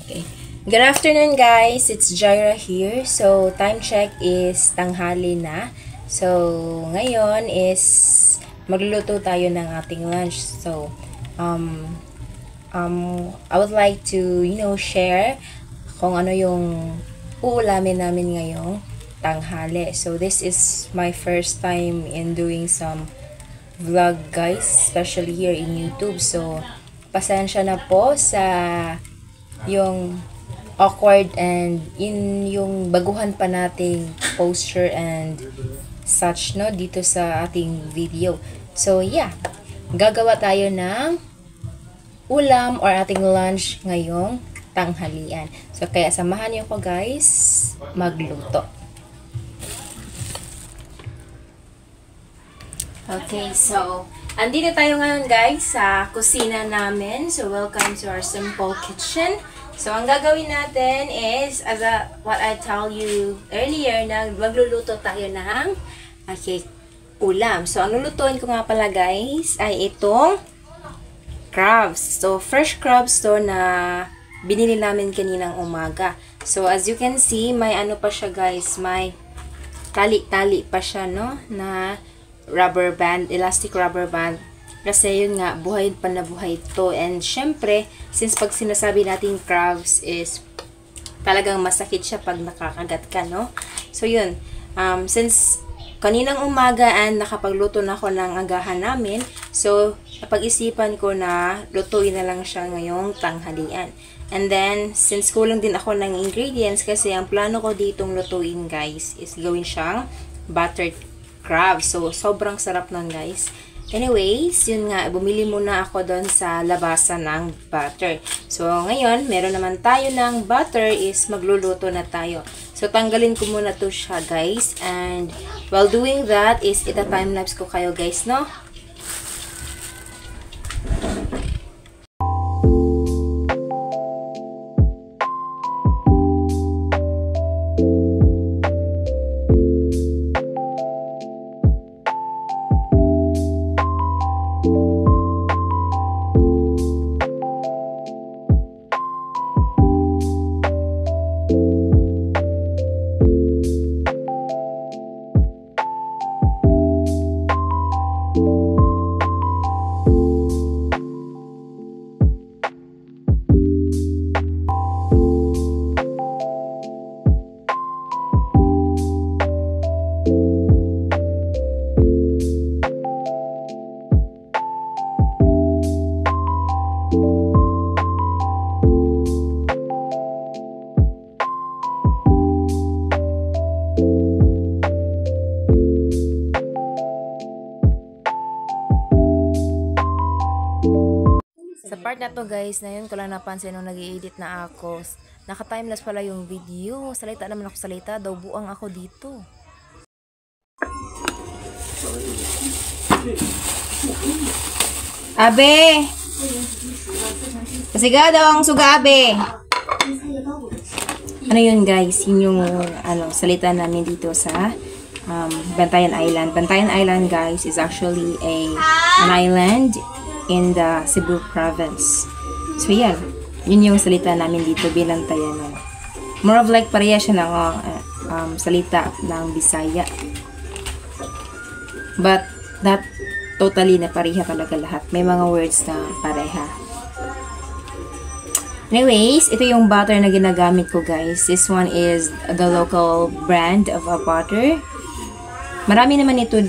Okay. Good afternoon guys, it's Jaira here. So time check is tanghali na. So ngayon is magluluto tayo ng ating lunch. So I would like to share kung ano yung uulamin namin ngayong tanghali. So this is my first time in doing some vlog guys, especially here in YouTube. So pasensya na po sa yung awkward and in yung baguhan pa nating posture and such dito sa ating video. So yeah, gagawa tayo ng ulam or ating lunch ngayong tanghalian. So kaya samahan niyo ko guys magluto. Okay, so andito tayo ngayon guys sa kusina namin. So welcome to our simple kitchen. So ang gagawin natin is what I tell you earlier na magluluto tayo ng ulam. So ang lulutuin ko nga pala guys ay itong crabs. So fresh crabs to na binili namin kaninang umaga. So as you can see, may ano pa siya guys, may tali-tali pa siya na rubber band, elastic rubber band. Kasi yun nga, buhay pa na buhay to. And syempre, since pag sinasabi natin crabs is talagang masakit siya pag nakakagat ka, So yun, since kaninang umaga and nakapagluto na ako ng agahan namin, so napag-isipan ko na lutuin na lang siya ngayong tanghalian. And then, since kulang din ako ng ingredients, kasi ang plano ko ditong lutuin guys is gawin siyang buttered crab. So, sobrang sarap nun guys. Anyways, yun nga, bumili muna ako doon sa labasan ng butter. So, ngayon, meron naman tayo ng butter is magluluto na tayo. So, tanggalin ko muna to siya guys. And, while doing that is ita-timelapse ko kayo guys, Sa part na to guys, na yun ko lang napansin nung nag-i-edit na ako. Naka-timelapse pala yung video. Salita naman ako salita. Daw buang ako dito. Abe! Kasiga daw ang suga, abe! Ano yun guys? Yun yung salita namin dito sa Bantayan Island. Bantayan Island guys is actually an island in the Cebu province. So yan, yun yung salita namin dito, Binantayan. More of like pareha siya ng salita ng Bisaya. But not totally na pareha talaga lahat. May mga words na pareha. Anyways, ito yung butter na ginagamit ko guys. This one is the local brand of a butter. Marami naman ito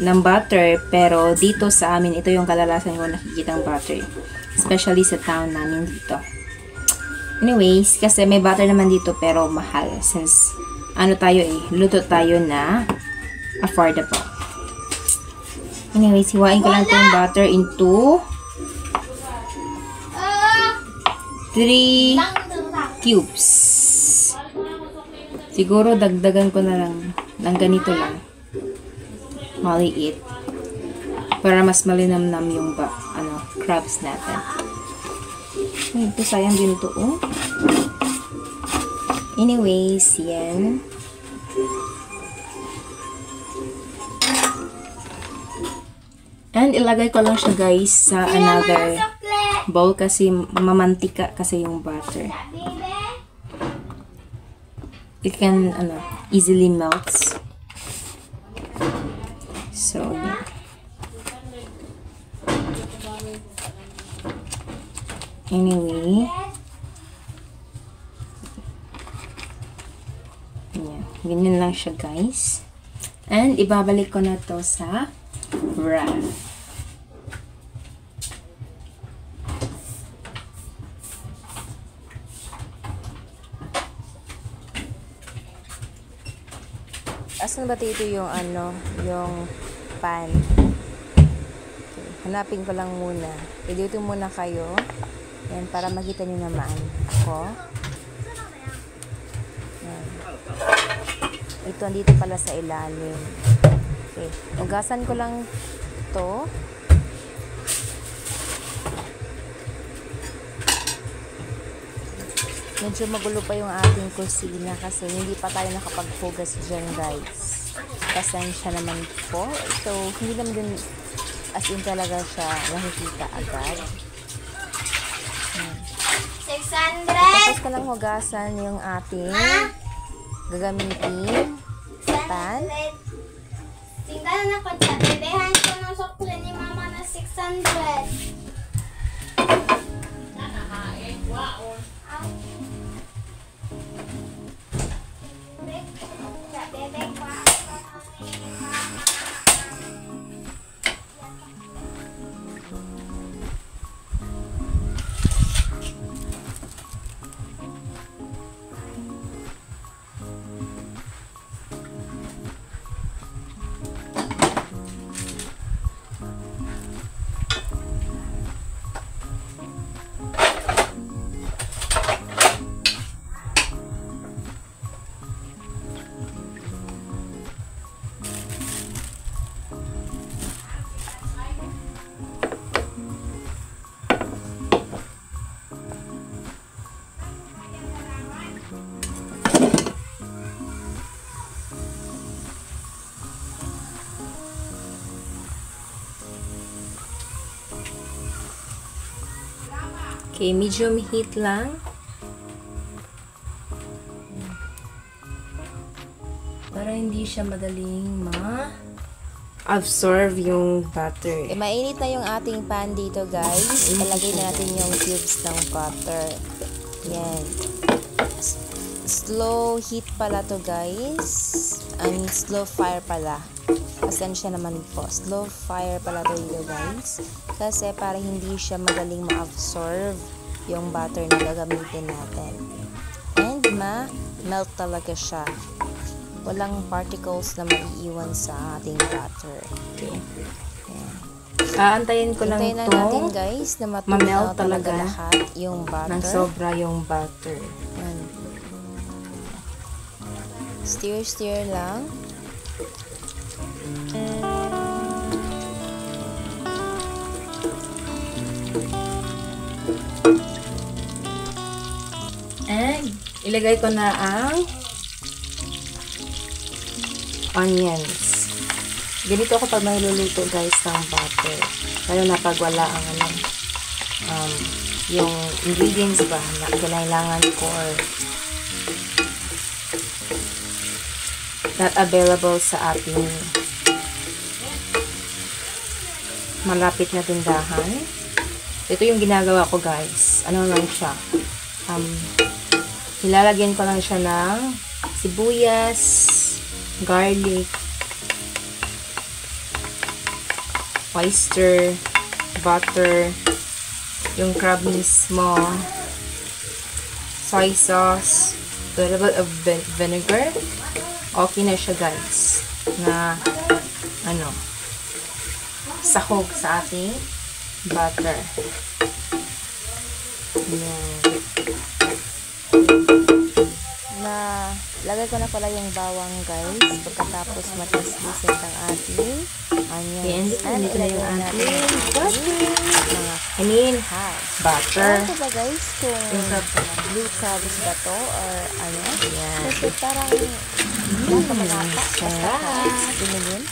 ng butter, pero dito sa amin, ito yung kadalasan ko nakikitang butter. Especially sa town namin dito. Anyways, kasi may butter naman dito, pero mahal. Since, luto tayo na affordable. Anyways, hiwain ko lang itong butter into 3 cubes. Siguro, dagdagan ko na lang ng ganito lang. Maliit para mas malinamnam yung crabs natin. Ito sayang din ito Anyways, yan. And ilagay ko lang siya guys sa another bowl kasi mamantika kasi yung butter. It can easily melts. So, yeah. Anyway, yeah, ganyan lang siya guys. And ibabalik ko na to sa wrap. Asan ba dito yung yung pan? Okay, hanapin ko lang muna. E dito muna kayo. Yan, para makita nyo naman ako. Yan. Ito, andito pala sa ilalim. Okay. Ugasan ko lang to. Medyo magulo pa yung ating kusina kasi hindi pa tayo nakapaghugas dyan guys. Pasensya naman po. So, hindi naman din as in talaga siya nakikita agad. 600. Tapos ko lang hugasan yung ating gagamitin pan. Tingnan na ko dyan. Bebehan ko ng sukli ni mama na 600. Okay, medium heat lang. Para hindi siya madaling ma-absorb yung butter. Okay, mainit na yung ating pan dito, guys. Ilagay na natin yung cubes ng butter. Yan. Slow heat pala to, guys. Slow fire pala. Pasensya naman po. Slow fire pala to dito, guys. Kasi para hindi siya madaling ma-absorb yung butter na gagamitin natin. And ma-melt talaga siya. Walang particles na maiiwan sa ating butter. Okay. Aantayin ko lang Hintayin ito. natin guys na ma-melt talaga talaga lahat yung butter. ng sobra yung butter. Yan. Stir lang. And ilagay ko na ang onions. Ganito ako pag may luluto guys ng butter. Lalo na pag wala ang yung ingredients ba na kailangan ko or not available sa ating malapit na tindahan. Ito yung ginagawa ko guys. Ano lang siya. Nilalagyan ko lang siya ng sibuyas, garlic, oyster, butter, yung crab mismo, soy sauce, a little bit of vinegar. Okay na siya guys. Na sahog sa ating butter. Ayan. Lagay ko na pala yung bawang guys pagkatapos matislisin ang ating onions. And ito na yung ating hash. butter. Ano ba guys kung blue crabs ba to or ano? Ayan. Kasi parang nasa malapa. Sarap. Pinilin.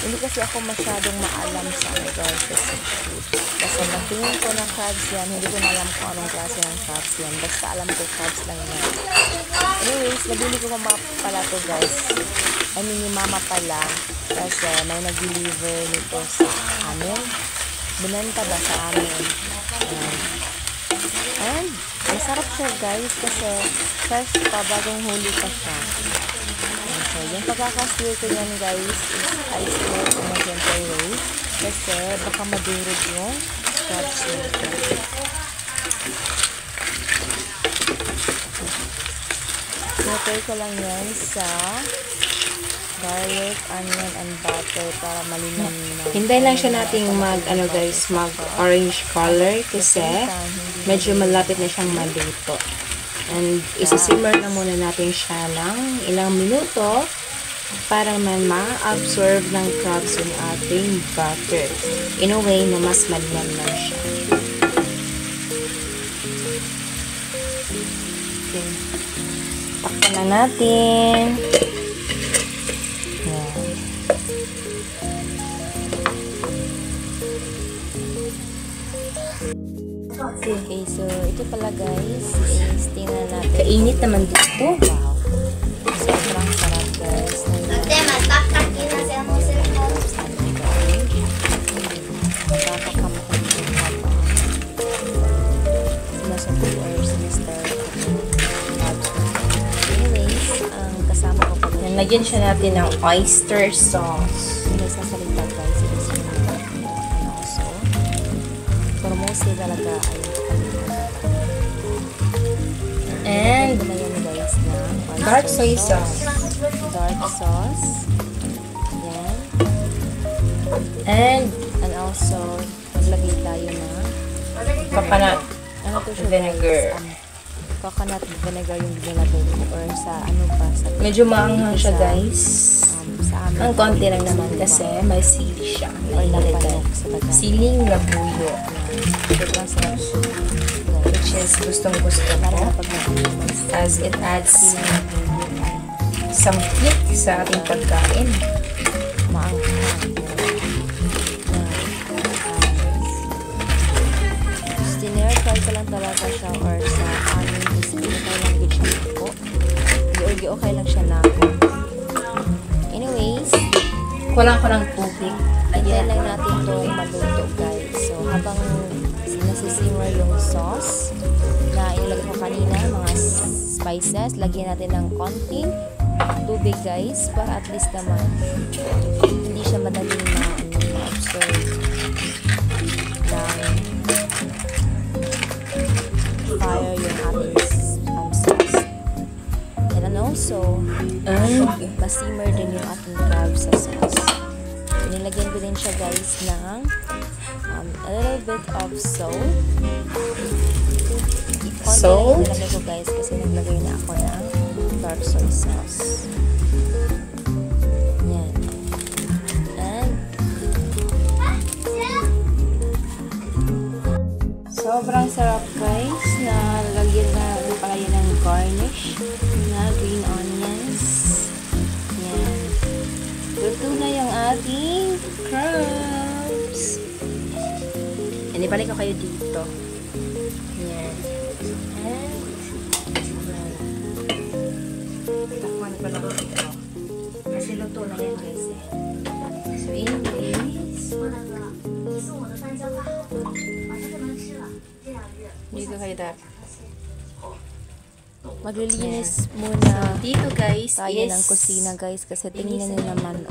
Hindi kasi ako masyadong maalam sa ano guys, sa seafood. Basta magtingin ko ng crabs yan, hindi ko na alam kung anong klase ng crabs yan. Basta alam ko crabs lang yan. Anyways, nabili ko mga pala to guys. I mean, yung mama pala. Kasi may nag-deliver nito sa amin. Binenta ba sa amin? And masarap siya guys kasi fresh pa, bagong huli pa siya. So, yung pagkakastir ko yan guys is I stir ko na gentle way kasi baka madurog yung crabs nito. Sinatay ko lang yan sa garlic, onion, and butter para malinan na. Hintay lang siya nating mag orange color kasi medyo malapit na siyang maluto. And isisimmer na muna natin siya ng ilang minuto para man ma-absorb ng crabs yung ating butter. In a way na mas malinan lang siya. Okay. Takpan na natin. Okay, so ito pala guys is tingnan natin. Kainit naman dito. Wow. Sobrang sarap guys. Nakakakamukha dito pa. Sinasabi or sinister. Anyways, ang kasama ko pala. Lagyan siya natin ng oyster sauce. Hindi sasalita guys. It is also. Pero mostly talaga ay and na yan guys na dark soy sauce. Dark sauce. Yan. And also maglagay tayo na coconut ano to siya vinegar. guys? Coconut vinegar yung ginagay ko or sa ano pa sa Medyo maanghang siya guys. Sa amin. Ang konti lang naman kasi may sili siya. Or nalagay. Siling labuyo. Sobrang sarap siya. Which is gustong-gusto ko. As it adds some kick sa ating pagkain. Maanghang. Stinare-fry ko lang talaga siya or sa amin is okay lang din siya ako. Okay lang siya na ako. Anyways, Kulang ko ng tubig. Ayan lang natin itong maluto guys. So habang nasisimmer yung sauce na ilagay ko kanina, mga spices, lagyan natin ng konting tubig guys para at least naman hindi siya madaling ma-absorb ng fire yung ating sauce. And also masimmer din yung ating crabs sa sauce. Nilagyan ko din siya guys ng a little bit of salt. Salt? Nilagay ko guys kasi naglagay na ako ng dark soy sauce. Yan. And sobrang sarap guys na lagyan na pala yun ng garnish na green onions. Yan. Luto na yung ating crabs. Hindi balik ko kayo dito. Yan. Takpan ko lang ito. Kasi luto na yan guys eh. So anyways, dito kayo dapat. Maglilinis muna Dito guys tayo is ng kusina guys kasi tingnan nyo naman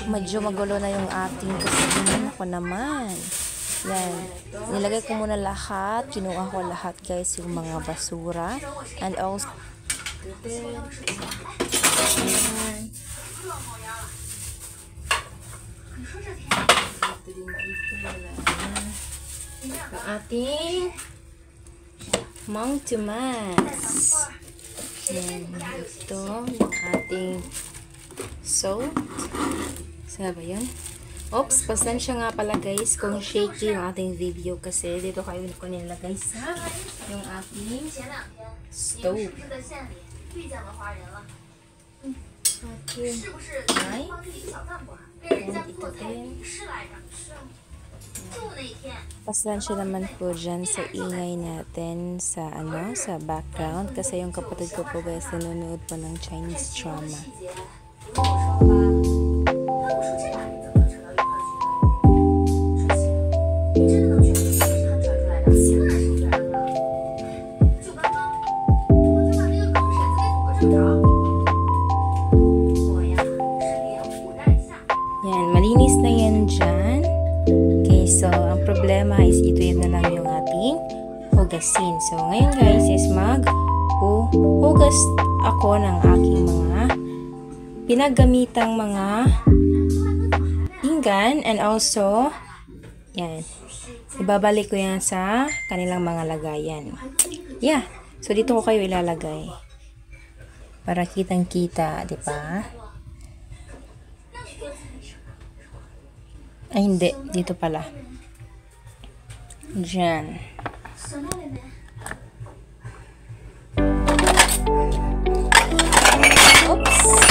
medyo magulo na yung ating kusina. Ako naman yan, nilagay ko muna lahat, kinuha ko lahat guys yung mga basura and also ang ating Mang Tomas. Yan. Ito, yung ating salt. Saan ba yun? Oops, pasensya nga pala guys kung shaky yung ating video kasi dito kayo ko nilagay sa yung ating stove. Okay. Right? ito din. Pasensya naman po dyan sa ingay natin sa sa background kasi yung kapatid ko po guys nanonood po ng Chinese drama. Yan, malinis na yan dyan. Okay, so ang problema is ito yun na lang yung ating hugasin. So ngayon guys is hugas ako ng aking mga pinaggamitang mga pinggan and also yan, ibabalik ko yan sa kanilang mga lagayan. Yeah, so dito ko kayo ilalagay para kitang-kita, di ba? Ay, hindi. Dito pala. Diyan. Oops!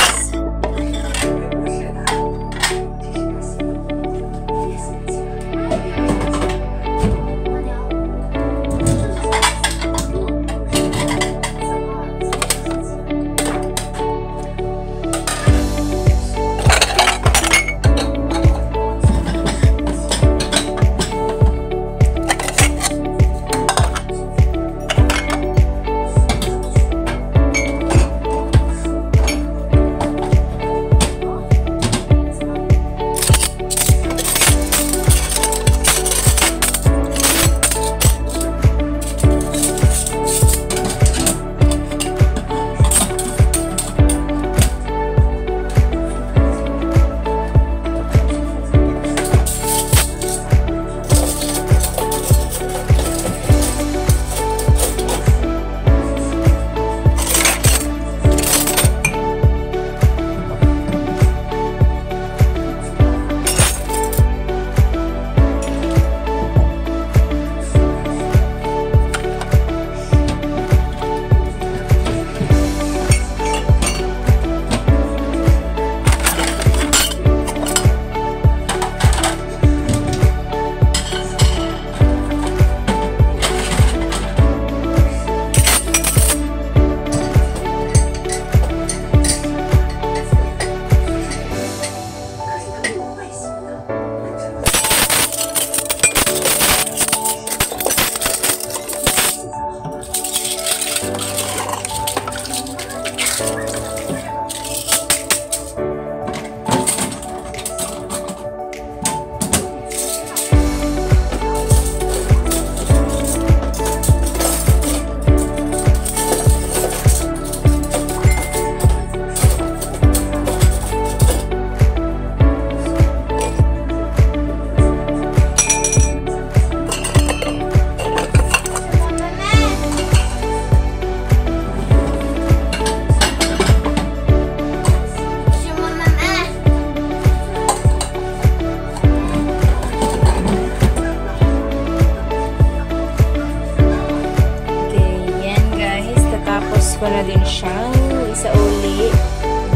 ko na din siyang isauli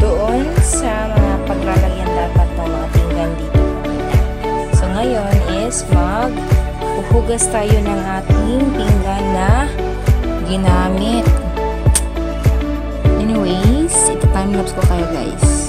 doon sa mga paglalagyan dapat ng mga pinggan dito. So ngayon is maghuhugas tayo ng ating pinggan na ginamit. Anyways, ito time-lapse ko kayo guys.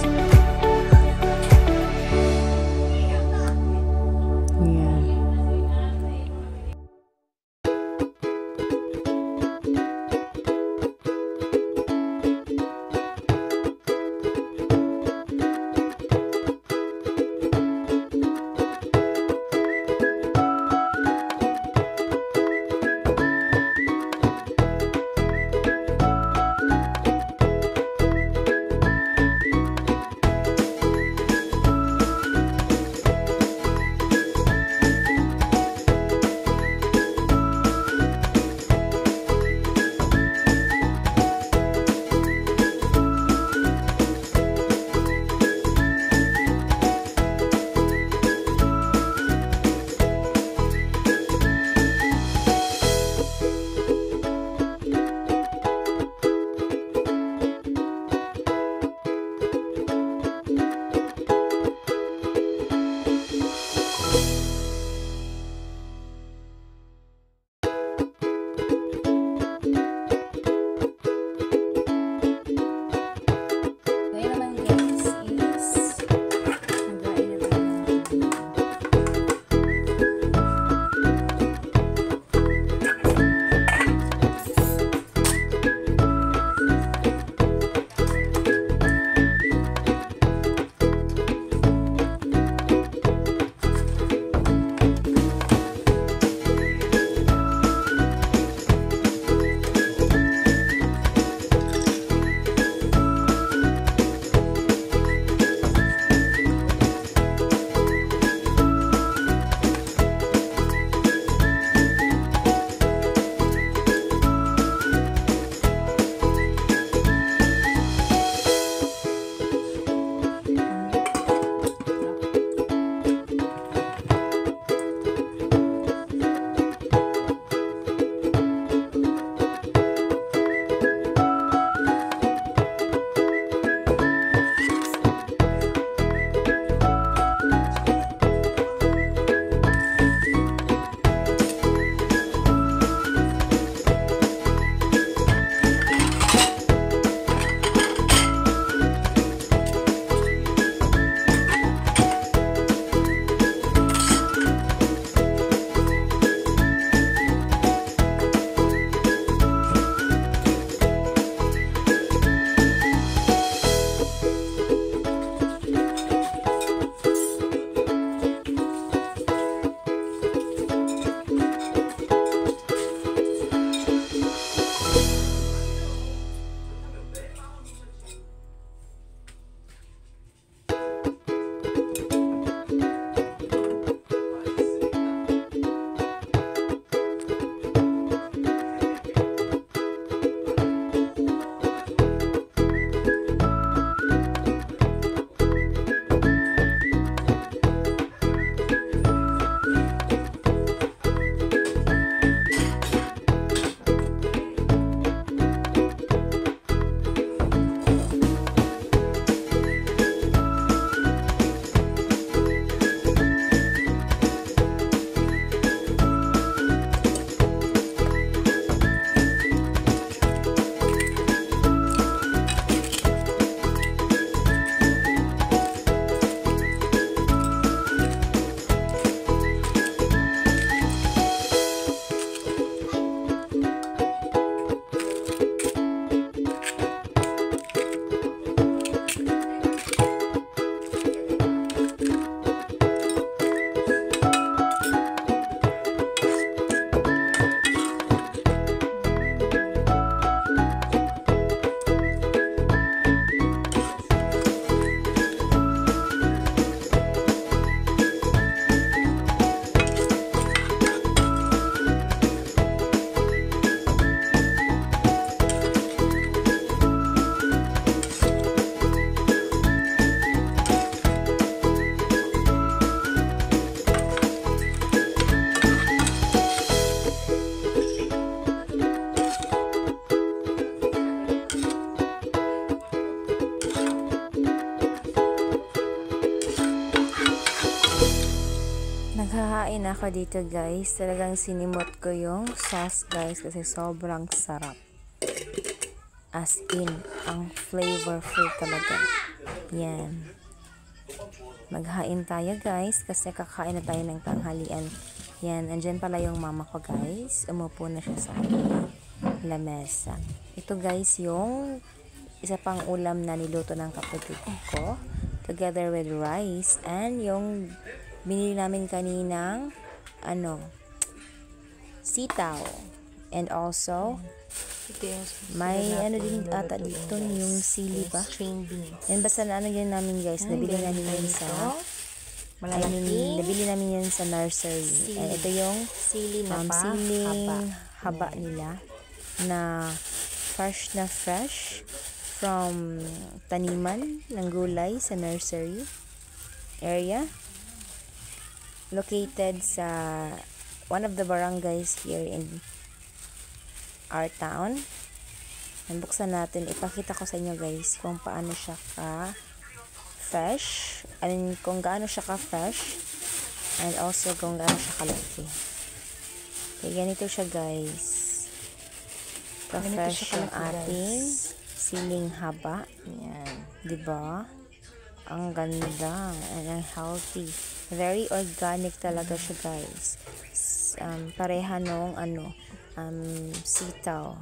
na ako dito guys. Talagang sinimot ko yung sauce guys kasi sobrang sarap. As in, ang flavorful talaga. Yan. Maghain tayo guys kasi kakain na tayo ng tanghalian. Yan, andyan pala yung mama ko guys. Umupo na siya sa lamesa. Ito guys yung isa pang ulam na niluto ng kapatid ko. Together with rice and yung binili namin kaninang sitaw. And also may din ata dito yung sili ba? String beans. Yan basta na yun namin guys. Nabili namin yun sa nabili namin yun sa nursery. And ito yung Sili na siling haba nila na fresh from taniman ng gulay sa nursery area located sa one of the barangays here in our town. Buksan natin, ipakita ko sa inyo guys kung paano siya ka fresh and kung gaano siya ka fresh and also kung gaano siya kalaki. Okay, ganito siya guys, ka fresh yung ating siling haba. Yan, diba? Ang ganda and ang healthy, very organic talaga siya guys. Pareha nung sitaw,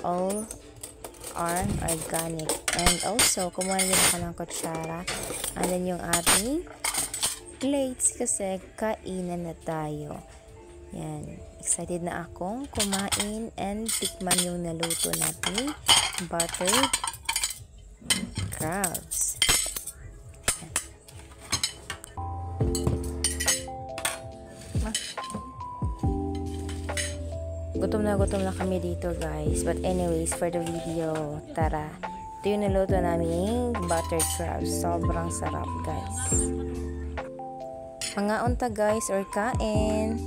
all are organic. And also kumuha din ako ng kutsara and then yung ating plates kasi kainan na tayo. Yan, excited na akong kumain and tikman yung naluto natin buttered crabs. Gutom na kami dito guys. But anyways, for the video, tara. Ito yung naluto namin buttered crabs. Sobrang sarap guys. Mga unta guys or kain.